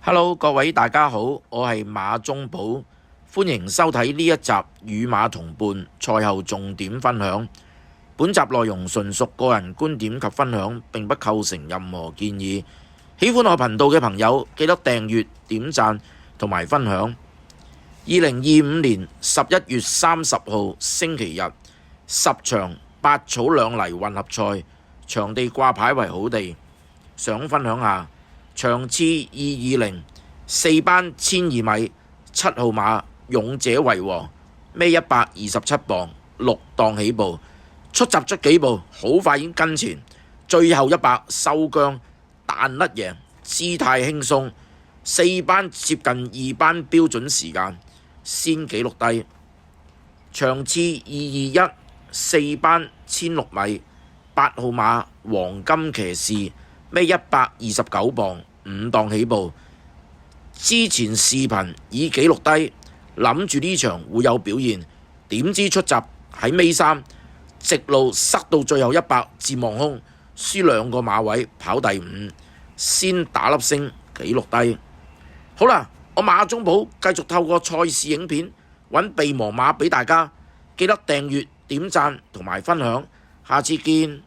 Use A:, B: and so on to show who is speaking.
A: Hello，各位大家好，我係馬中寶，歡迎收睇呢一集與馬同伴賽後重點分享。本集內容純屬個人觀點及分享，並不構成任何建議。喜歡我頻道嘅朋友，記得訂閱、點讚同埋分享。2025年11月30號星期日，10場8草兩泥混合賽，場地掛牌為好地，想分享下。場次220，四班1200米，7號馬勇者為王，孭127磅，6檔起步，出閘出幾步，好快已經跟前，最後100收韁彈甩贏，姿態輕鬆，四班接近2班標準時間，先紀錄低。場次221，四班1600米，8號馬黃金騎士，孭129磅，5檔起步。之前視頻以紀錄低，諗住呢場會有表現，點知出閘喺尾3，直路塞到最後100至望空，輸2個馬位，跑第5，先打粒星紀錄低。好啦，我馬中寶繼續透過賽事影片揾備忘馬俾大家，記得訂閱、點讚同埋分享，下次見。